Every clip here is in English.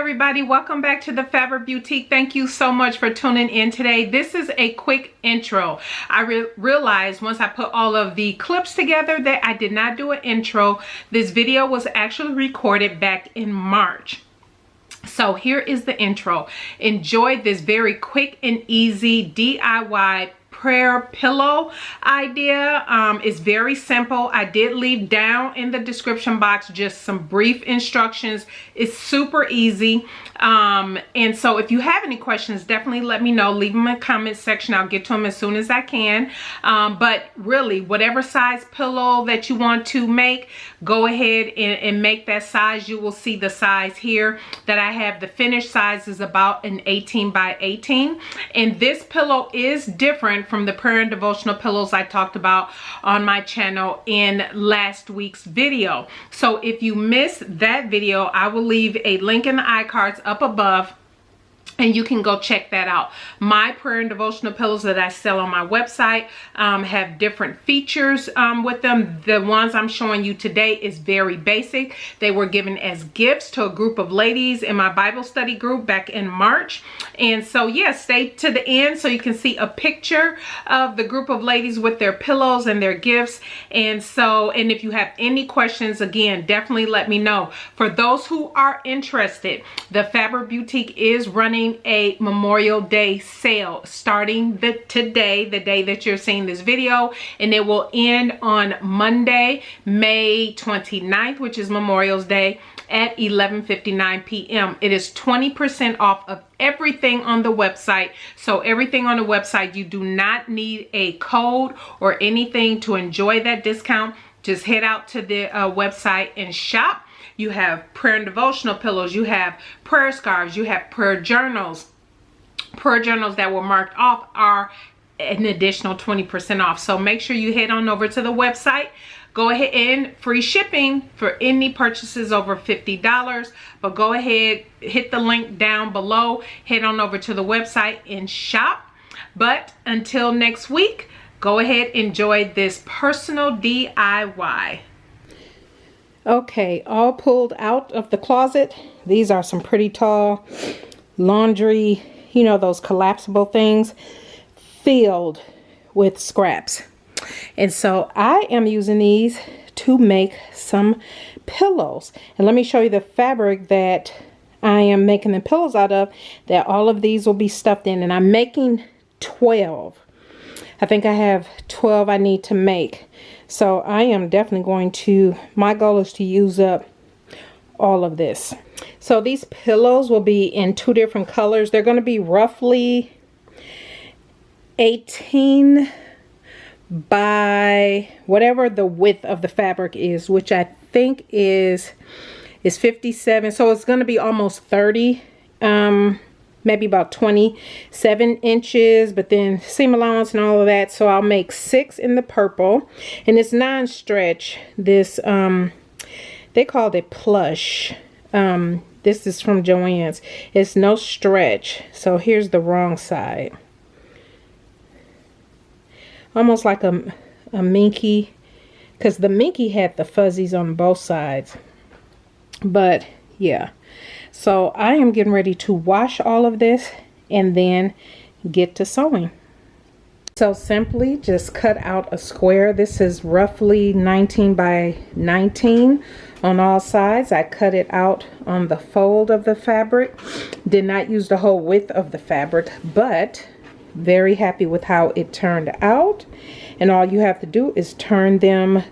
everybody, welcome back to the Fabric Boutique. Thank you so much for tuning in today. This is a quick intro. I realized once I put all of the clips together that I did not do an intro. This video was actually recorded back in March. So here is the intro. Enjoy this very quick and easy DIY prayer pillow idea. It's very simple. I did leave down in the description box just some brief instructions. It's super easy. And so if you have any questions, definitely let me know. Leave them in the comment section. I'll get to them as soon as I can. But really, whatever size pillow that you want to make, go ahead and make that size. You will see the size here that I have. The finished size is about an 18 by 18. And this pillow is different from the prayer and devotional pillows I talked about on my channel in last week's video. So if you missed that video, I will leave a link in the iCards up above, and you can go check that out. My prayer and devotional pillows that I sell on my website have different features with them. The ones I'm showing you today is very basic. They were given as gifts to a group of ladies in my Bible study group back in March. And so yeah, stay to the end so you can see a picture of the group of ladies with their pillows and their gifts. And if you have any questions, again, definitely let me know. For those who are interested, the Fabric Boutique is running a Memorial Day sale starting today, the day that you're seeing this video, and it will end on Monday, May 29th, which is Memorial Day, at 11:59 p.m. It is 20% off of everything on the website. So everything on the website, you do not need a code or anything to enjoy that discount. Just head out to the website and shop. You have prayer and devotional pillows, you have prayer scarves, you have prayer journals. Prayer journals that were marked off are an additional 20% off. So make sure you head on over to the website. Go ahead, and free shipping for any purchases over $50. But go ahead, hit the link down below, head on over to the website and shop. But until next week, go ahead, enjoy this personal DIY. Okay, all pulled out of the closet. These are some pretty tall laundry, you know, those collapsible things filled with scraps. And so I am using these to make some pillows. And let me show you the fabric that I am making the pillows out of, that all of these will be stuffed in. And I'm making 12. I think I have 12 I need to make. So I am definitely going to, my goal is to use up all of this. So these pillows will be in 2 different colors. They're going to be roughly 18 by whatever the width of the fabric is, which I think is 57. So it's going to be almost 30. Maybe about 27 inches, but then seam allowance and all of that. So I'll make 6 in the purple, and it's non-stretch. This they called it plush. This is from Joann's. It's no stretch. So here's the wrong side, almost like a minky, because the minky had the fuzzies on both sides. But yeah. So I am getting ready to wash all of this and then get to sewing. So simply just cut out a square. This is roughly 19 by 19 on all sides. I cut it out on the fold of the fabric. Did not use the whole width of the fabric, but very happy with how it turned out. And all you have to do is turn them.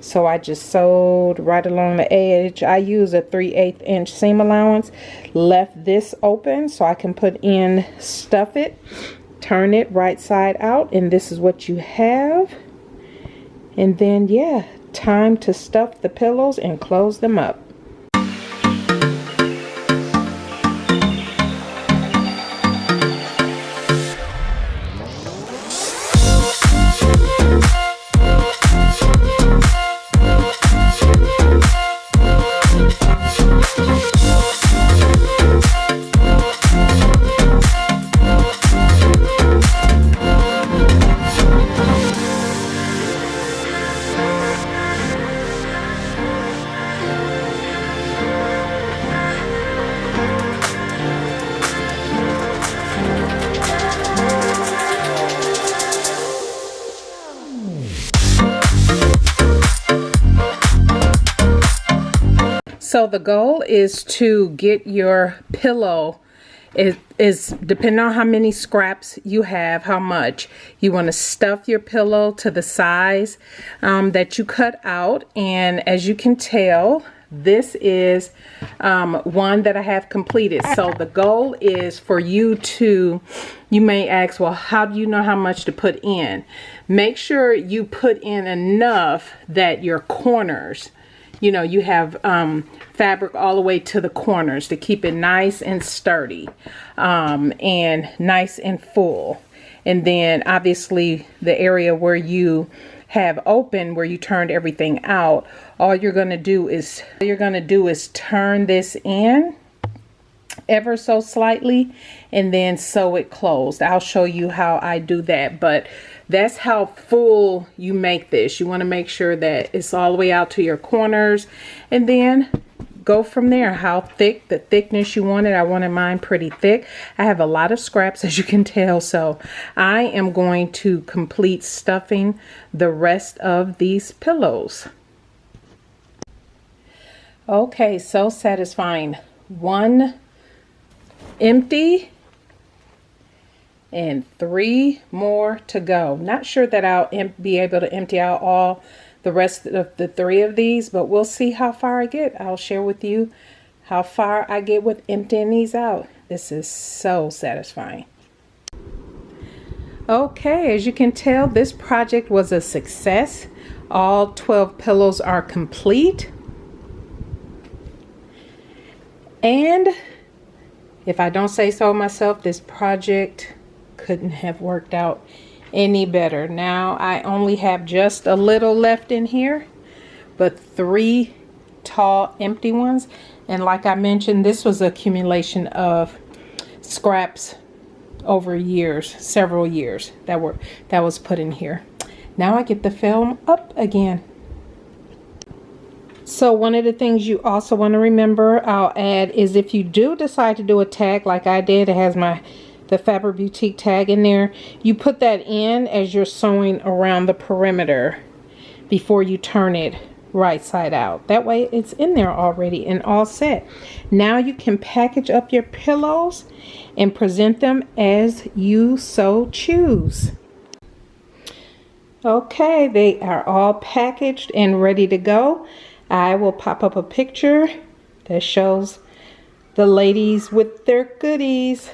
So I just sewed right along the edge. I use a 3/8 inch seam allowance. Left this open so I can put in, stuff it, turn it right side out, and this is what you have. And then yeah, time to stuff the pillows and close them up. So the goal is to get your pillow, it is depending on how many scraps you have, how much. You want to stuff your pillow to the size that you cut out. And as you can tell, this is one that I have completed. So the goal is for you to, you may ask, well, how do you know how much to put in? Make sure you put in enough that your corners, you know, you have fabric all the way to the corners to keep it nice and sturdy and nice and full. And then obviously the area where you have open, where you turned everything out, all you're going to do is turn this in ever so slightly and then sew it closed. I'll show you how I do that, but that's how full you make this. You want to make sure that it's all the way out to your corners, and then go from there. How thick, the thickness you wanted. I wanted mine pretty thick. I have a lot of scraps, as you can tell, so I am going to complete stuffing the rest of these pillows. Okay, so satisfying. One empty and 3 more to go. Not sure that I'll be able to empty out all the rest of the 3 of these, but we'll see how far I get. I'll share with you how far I get with emptying these out. This is so satisfying. Okay, as you can tell, this project was a success. All 12 pillows are complete. And if I don't say so myself, this project couldn't have worked out any better. Now I only have just a little left in here, but 3 tall empty ones. And like I mentioned, this was an accumulation of scraps over years, several years that was put in here. Now I get the film up again. So one of the things you also want to remember, I'll add, is if you do decide to do a tag like I did, it has the Fabric Beautique tag in there, you put that in as you're sewing around the perimeter before you turn it right side out. That way it's in there already and all set. Now you can package up your pillows and present them as you so choose. Okay, they are all packaged and ready to go. I will pop up a picture that shows the ladies with their goodies.